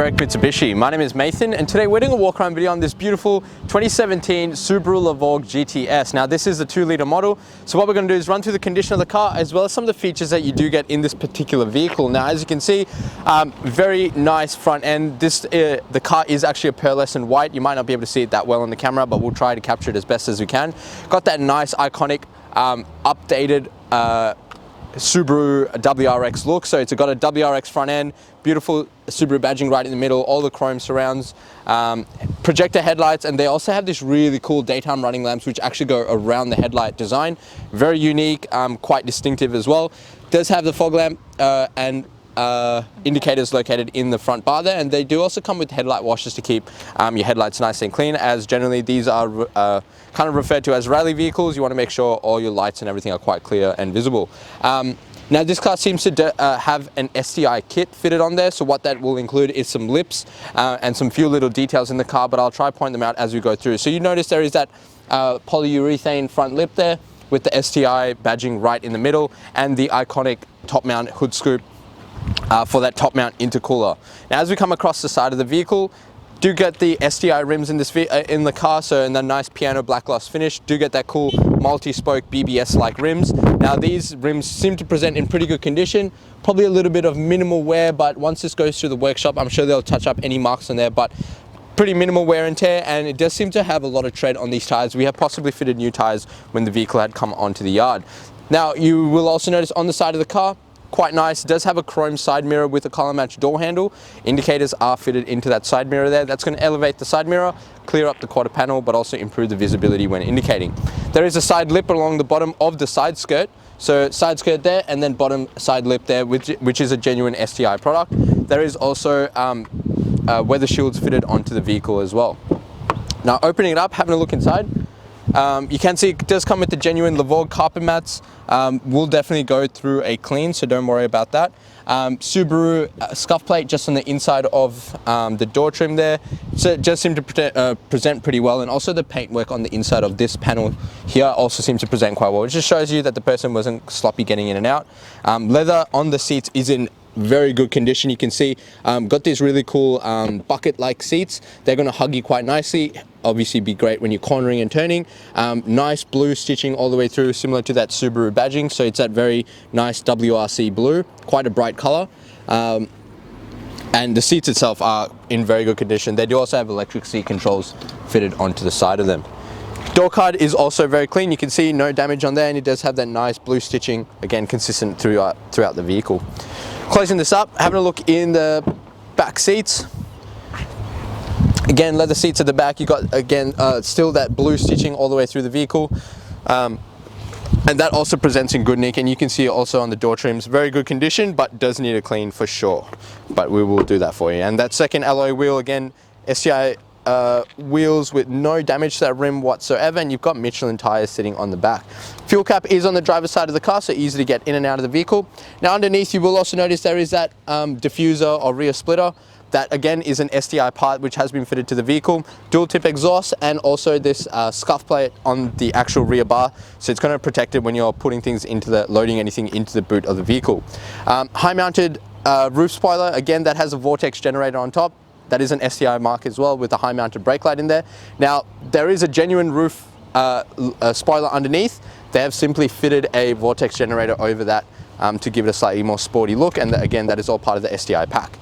Levorg Mitsubishi. My name is Nathan and today we're doing a walk around video on this beautiful 2017 Subaru Levorg GTS. Now this is a 2-litre model, so what we're going to do is run through the condition of the car as well as some of the features that you do get in this particular vehicle. Now as you can see, very nice front end. The car is actually a pearlescent white. You might not be able to see it that well on the camera, but we'll try to capture it as best as we can. Got that nice iconic updated Subaru WRX look. So it's got a WRX front end, beautiful Subaru badging right in the middle, all the chrome surrounds, projector headlights, and they also have this really cool daytime running lamps which actually go around the headlight design. Very unique, quite distinctive as well. Does have the fog lamp and indicators located in the front bar there, and they do also come with headlight washers to keep your headlights nice and clean, as generally these are kind of referred to as rally vehicles. You want to make sure all your lights and everything are quite clear and visible. Now this car seems to have an STI kit fitted on there, so what that will include is some lips and some few little details in the car, but I'll try point them out as we go through. So you notice there is that polyurethane front lip there with the STI badging right in the middle, and the iconic top mount hood scoop for that top mount intercooler. Now as we come across the side of the vehicle, do get the STI rims in the car, so in the nice piano black gloss finish. Do get that cool multi-spoke BBS like rims. Now these rims seem to present in pretty good condition, probably a little bit of minimal wear, but once this goes through the workshop I'm sure they'll touch up any marks on there, but pretty minimal wear and tear, and it does seem to have a lot of tread on these tires. We have possibly fitted new tires when the vehicle had come onto the yard. Now you will also notice on the side of the car, quite nice, it does have a chrome side mirror with a color match door handle. Indicators are fitted into that side mirror there. That's going to elevate the side mirror, clear up the quarter panel, but also improve the visibility when indicating. There is a side lip along the bottom of the side skirt. So side skirt there, and then bottom side lip there, which is a genuine STI product. There is also weather shields fitted onto the vehicle as well. Now opening it up, having a look inside, you can see it does come with the genuine Levorg carpet mats. We'll definitely go through a clean, so don't worry about that. Subaru scuff plate just on the inside of the door trim there, so it just seemed to present pretty well, and also the paintwork on the inside of this panel here also seems to present quite well, which just shows you that the person wasn't sloppy getting in and out. Leather on the seats is in very good condition. You can see got these really cool bucket like seats. They're going to hug you quite nicely, obviously be great when you're cornering and turning. Nice blue stitching all the way through, similar to that Subaru badging, so it's that very nice WRC blue, quite a bright color. And the seats itself are in very good condition. They do also have electric seat controls fitted onto the side of them. Door card is also very clean. You can see no damage on there, and it does have that nice blue stitching, again consistent throughout the vehicle. Closing this up, having a look in the back seats. Again, leather seats at the back. You got, again, still that blue stitching all the way through the vehicle. And that also presents in good nick, and you can see it also on the door trims. Very good condition, but does need a clean for sure. But we will do that for you. And that second alloy wheel, again, STI wheels with no damage to that rim whatsoever, and you've got Michelin tires sitting on the back. Fuel cap is on the driver's side of the car, so easy to get in and out of the vehicle. Now underneath you will also notice there is that diffuser or rear splitter. That again is an STI part which has been fitted to the vehicle. Dual tip exhaust, and also this scuff plate on the actual rear bar, so it's going to protect it when you're putting things loading anything into the boot of the vehicle. High mounted roof spoiler, again that has a vortex generator on top. That is an STI mark as well, with a high mounted brake light in there. Now there is a genuine roof spoiler underneath. They have simply fitted a vortex generator over that to give it a slightly more sporty look, and again that is all part of the STI pack.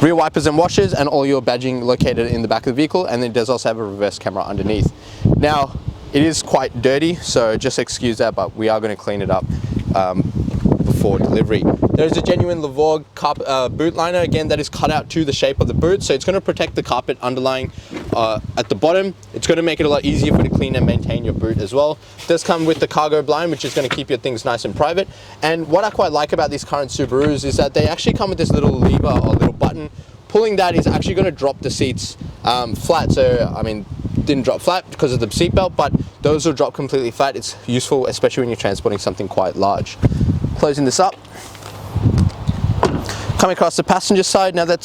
Rear wipers and washers, and all your badging located in the back of the vehicle, and then it does also have a reverse camera underneath. Now it is quite dirty, so just excuse that, but we are going to clean it up before delivery. There's a genuine Levorg boot liner, again that is cut out to the shape of the boot, so it's going to protect the carpet underlying at the bottom. It's going to make it a lot easier for you to clean and maintain your boot as well. It does come with the cargo blind, which is going to keep your things nice and private. And what I quite like about these current Subarus is that they actually come with this little lever or little button. Pulling that is actually going to drop the seats flat, so I mean didn't drop flat because of the seat belt, but those will drop completely flat. It's useful especially when you're transporting something quite large. Closing this up, Coming across the passenger side, now that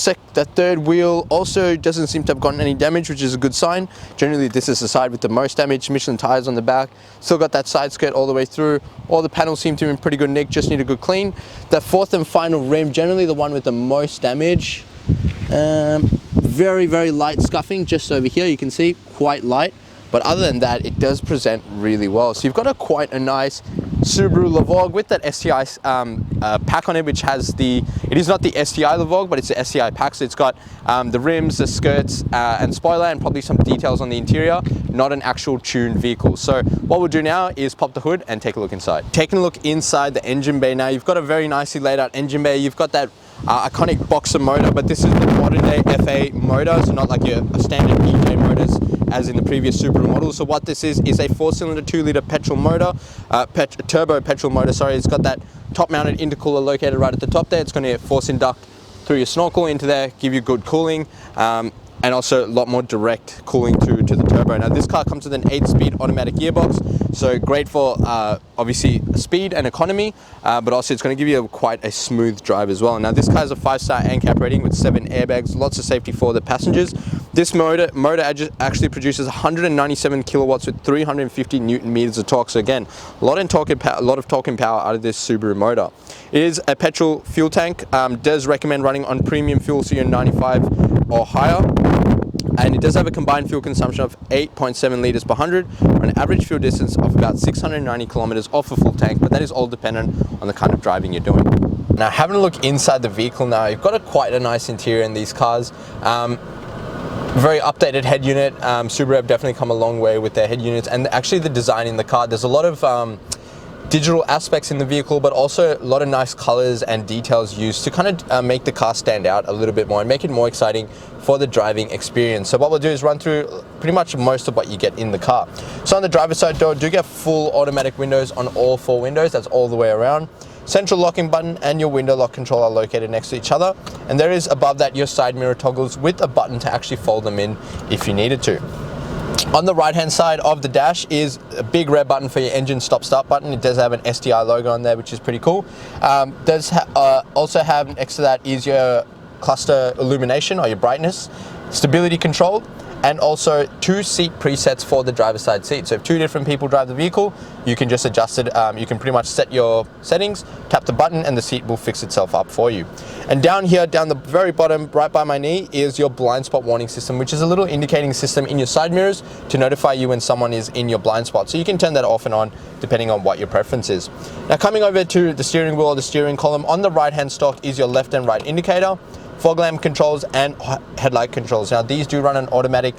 third wheel also doesn't seem to have gotten any damage, which is a good sign. Generally, this is the side with the most damage. Michelin tires on the back. Still got that side skirt all the way through. All the panels seem to be in pretty good nick, just need a good clean. The fourth and final rim, generally the one with the most damage. Very, very light scuffing just over here. You can see quite light. But other than that, it does present really well. So you've got quite a nice Subaru Levorg with that STI pack on it, which has it is not the STI Levorg, but it's the STI pack. So it's got the rims, the skirts, and spoiler, and probably some details on the interior, not an actual tuned vehicle. So what we'll do now is pop the hood and take a look inside. Taking a look inside the engine bay now, you've got a very nicely laid out engine bay. You've got that iconic boxer motor, but this is the modern day FA motor, so not like your standard EJ motors as in the previous Subaru model. So what this is a 4-cylinder 2-liter petrol motor, turbo petrol motor, sorry. It's got that top mounted intercooler located right at the top there. It's going to force induct through your snorkel into there, give you good cooling, and also a lot more direct cooling to the turbo. Now this car comes with an 8-speed automatic gearbox, so great for obviously speed and economy, but also it's going to give you quite a smooth drive as well. Now this car has a 5-star ANCAP rating with 7 airbags, lots of safety for the passengers. This motor actually produces 197 kilowatts with 350 Newton meters of torque. So again, a lot of torque and power out of this Subaru motor. It is a petrol fuel tank, does recommend running on premium fuel, so you're 95 or higher. And it does have a combined fuel consumption of 8.7 litres per 100, or an average fuel distance of about 690 kilometers off a full tank, but that is all dependent on the kind of driving you're doing. Now having a look inside the vehicle now, you've got quite a nice interior in these cars. Very updated head unit. Subaru have definitely come a long way with their head units, and actually the design in the car, there's a lot of digital aspects in the vehicle, but also a lot of nice colors and details used to kind of make the car stand out a little bit more and make it more exciting for the driving experience. So what we'll do is run through pretty much most of what you get in the car. So on the driver's side door, do get full automatic windows on all 4 windows. That's all the way around. Central locking button and your window lock control are located next to each other, and there is above that your side mirror toggles with a button to actually fold them in if you needed to. On the right hand side of the dash is a big red button for your engine stop-start button. It does have an STI logo on there, which is pretty cool. Also have next to that is your cluster illumination or your brightness, stability control, and also 2 seat presets for the driver's side seat. So if 2 different people drive the vehicle, you can just adjust it. You can pretty much set your settings, tap the button, and the seat will fix itself up for you. And down here, down the very bottom, right by my knee, is your blind spot warning system, which is a little indicating system in your side mirrors to notify you when someone is in your blind spot. So you can turn that off and on depending on what your preference is. Now coming over to the steering wheel or the steering column, on the right hand stalk is your left and right indicator, fog lamp controls, and headlight controls. Now these do run an automatic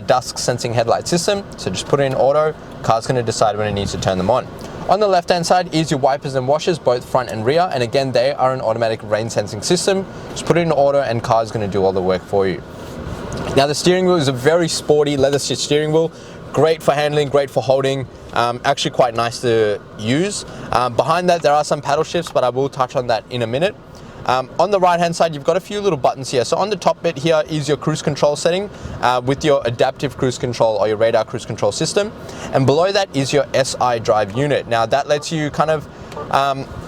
dusk sensing headlight system, so just put it in auto, car's going to decide when it needs to turn them on. On the left hand side is your wipers and washers, both front and rear, and again they are an automatic rain sensing system. Just put it in auto and car's going to do all the work for you. Now the steering wheel is a very sporty leather stitched steering wheel, great for handling, great for holding, actually quite nice to use. Behind that there are some paddle shifts, but I will touch on that in a minute. On the right hand side, you've got a few little buttons here. So on the top bit here is your cruise control setting with your adaptive cruise control or your radar cruise control system. And below that is your SI drive unit. Now that lets you kind of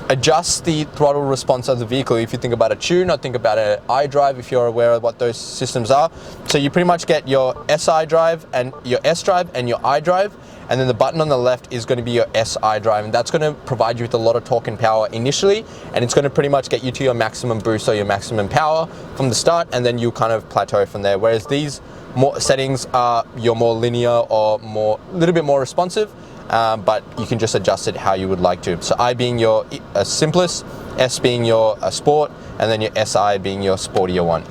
adjust the throttle response of the vehicle. If you think about a tune or think about an iDrive, if you're aware of what those systems are. So you pretty much get your SI drive and your S drive and your iDrive. And then the button on the left is going to be your SI drive, and that's going to provide you with a lot of torque and power initially, and it's going to pretty much get you to your maximum boost or your maximum power from the start, and then you kind of plateau from there. Whereas these more settings are your more linear or a little bit more responsive, but you can just adjust it how you would like to. So I being your simplest, S being your sport, and then your SI being your sportier one.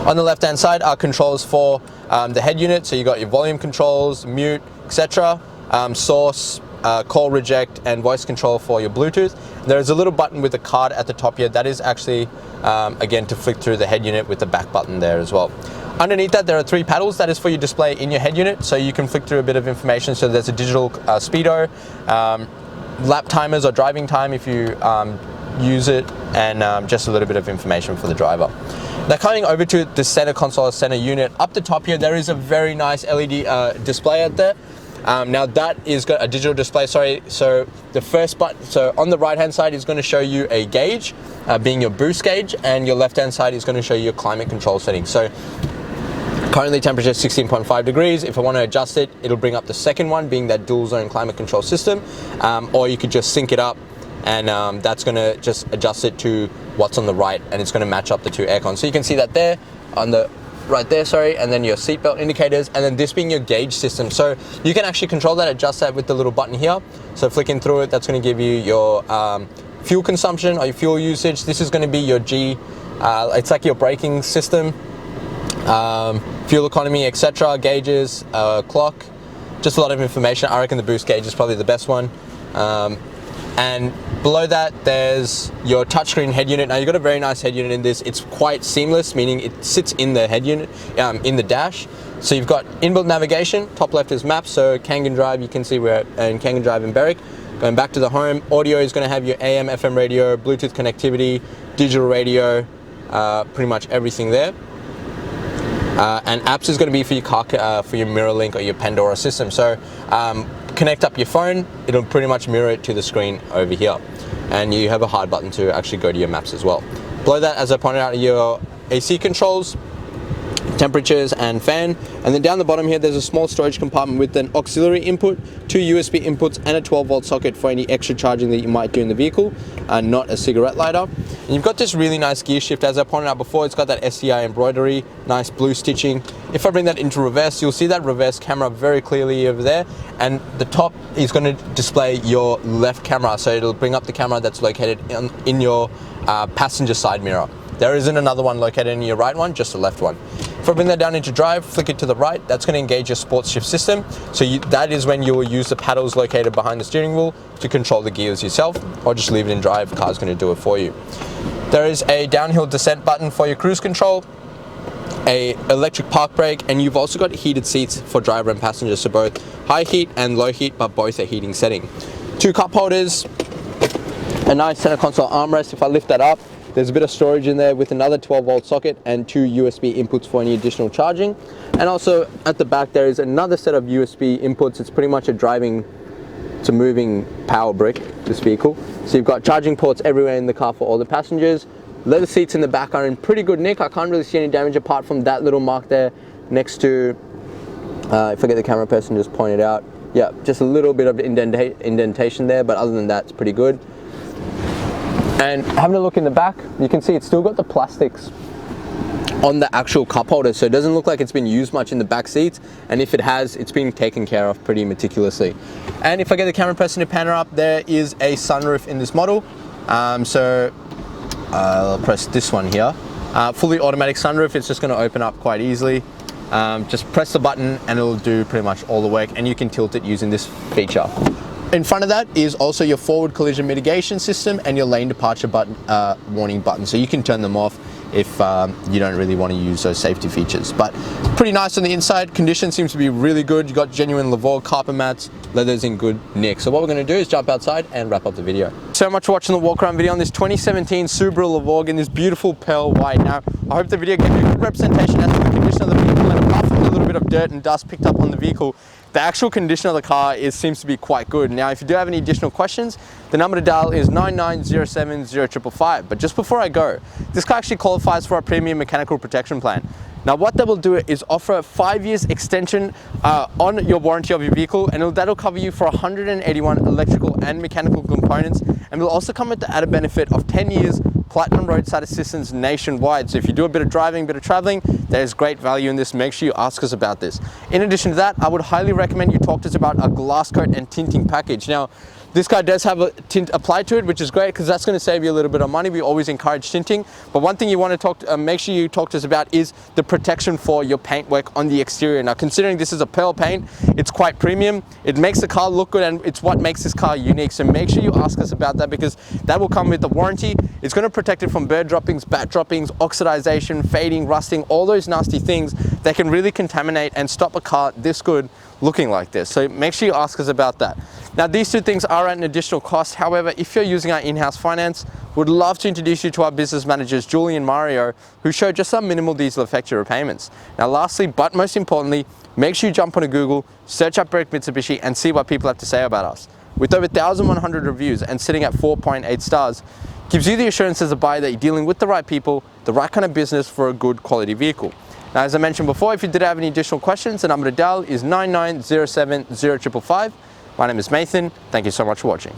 On the left hand side are controls for the head unit, so you got your volume controls, mute, etc., source, call reject, and voice control for your Bluetooth. There's a little button with a card at the top here that is actually again to flick through the head unit with the back button there as well. Underneath that there are 3 paddles. That is for your display in your head unit, so you can flick through a bit of information. So there's a digital speedo, lap timers or driving time if you use it, and just a little bit of information for the driver. Now coming over to the center console, center unit, up the top here there is a very nice LED display out there. Now that is got a digital display, sorry. So the first button, so on the right hand side is going to show you a gauge, being your boost gauge, and your left hand side is going to show you your climate control settings. So currently temperature is 16.5 degrees. If I want to adjust it, it'll bring up the second one, being that dual zone climate control system, or you could just sync it up, and that's going to just adjust it to what's on the right, and it's going to match up the two aircons. So you can see that there on the right there, sorry, and then your seatbelt indicators, and then this being your gauge system. So you can actually control that, adjust that with the little button here. So flicking through it, that's going to give you your fuel consumption or your fuel usage. This is going to be your it's like your braking system, fuel economy, etc., gauges, clock, just a lot of information. I reckon the boost gauge is probably the best one. And below that, there's your touchscreen head unit. Now you've got a very nice head unit in this. It's quite seamless, meaning it sits in the head unit, in the dash. So you've got inbuilt navigation. Top left is maps, so Kangan Drive, you can see we're in Kangan Drive in Berwick. Going back to the home, audio is going to have your AM, FM radio, Bluetooth connectivity, digital radio, pretty much everything there. And apps is going to be for your car, for your MirrorLink or your Pandora system. So connect up your phone, it'll pretty much mirror it to the screen over here. And you have a hard button to actually go to your maps as well. Below that, as I pointed out, your AC controls, temperatures and fan. And then down the bottom here, there's a small storage compartment with an auxiliary input, 2 USB inputs, and a 12-volt socket for any extra charging that you might do in the vehicle, and not a cigarette lighter. And you've got this really nice gear shift. As I pointed out before, it's got that SCI embroidery, nice blue stitching. If I bring that into reverse, you'll see that reverse camera very clearly over there. And the top is going to display your left camera, so it'll bring up the camera that's located in your passenger side mirror. There isn't another one located in your right one, just the left one. If I bring that down into drive, flick it to the right, that's going to engage your sports shift system. So that is when you will use the paddles located behind the steering wheel to control the gears yourself, or just leave it in drive, the car's going to do it for you. There is a downhill descent button for your cruise control, a electric park brake, and you've also got heated seats for driver and passenger, so both high heat and low heat, but both are heating setting. 2 cup holders, a nice center console armrest. If I lift that up, there's a bit of storage in there with another 12-volt socket and 2 USB inputs for any additional charging. And also at the back there is another set of USB inputs. It's pretty much it's a moving power brick, this vehicle. So you've got charging ports everywhere in the car for all the passengers. Leather seats in the back are in pretty good nick. I can't really see any damage apart from that little mark there next to, if I get the camera person, just point it out. Yeah, just a little bit of indentation there, but other than that, it's pretty good. And having a look in the back, you can see it's still got the plastics on the actual cup holder, so it doesn't look like it's been used much in the back seats, and if it has, it's been taken care of pretty meticulously. And if I get the camera person to pan her up, there is a sunroof in this model. I'll press this one here. Fully automatic sunroof, it's just going to open up quite easily. Just press the button and it'll do pretty much all the work, and you can tilt it using this feature. In front of that is also your forward collision mitigation system and your lane departure button, warning button, so you can turn them off if you don't really want to use those safety features. But pretty nice on the inside. Condition seems to be really good. You got genuine Levorg carpet mats, leather's in good nick. So what we're going to do is jump outside and wrap up the video. So much for watching the walk around video on this 2017 Subaru Levorg in this beautiful pearl white. Now I hope the video gave you a good representation as to the condition of the vehicle, and apart from a little bit of dirt and dust picked up on the vehicle, the actual condition of the car seems to be quite good. Now, if you do have any additional questions, the number to dial is 99070555. But just before I go, this car actually qualifies for our premium mechanical protection plan. Now, what that will do is offer a 5 years extension on your warranty of your vehicle, and that'll cover you for 181 electrical and mechanical components, and will also come with the added benefit of 10 years Platinum Roadside Assistance nationwide. So if you do a bit of driving, a bit of traveling, there's great value in this. Make sure you ask us about this. In addition to that, I would highly recommend you talk to us about a glass coat and tinting package. Now, this car does have a tint applied to it, which is great because that's going to save you a little bit of money. We always encourage tinting. But one thing you want to make sure you talk to us about is the protection for your paintwork on the exterior. Now, considering this is a pearl paint, it's quite premium. It makes the car look good, and it's what makes this car unique. So make sure you ask us about that, because that will come with the warranty. It's going to protect it from bird droppings, bat droppings, oxidization, fading, rusting, all those nasty things that can really contaminate and stop a car this good looking like this. So make sure you ask us about that. Now, these two things are at an additional cost. However, if you're using our in-house finance, we'd love to introduce you to our business managers, Julie and Mario, who show just some minimal diesel effective repayments. Now, lastly, but most importantly, make sure you jump onto Google, search up Break Mitsubishi and see what people have to say about us. With over 1,100 reviews and sitting at 4.8 stars, gives you the assurance as a buyer that you're dealing with the right people, the right kind of business for a good quality vehicle. Now, as I mentioned before, if you did have any additional questions, the number to dial is 9907 0555. My name is Nathan. Thank you so much for watching.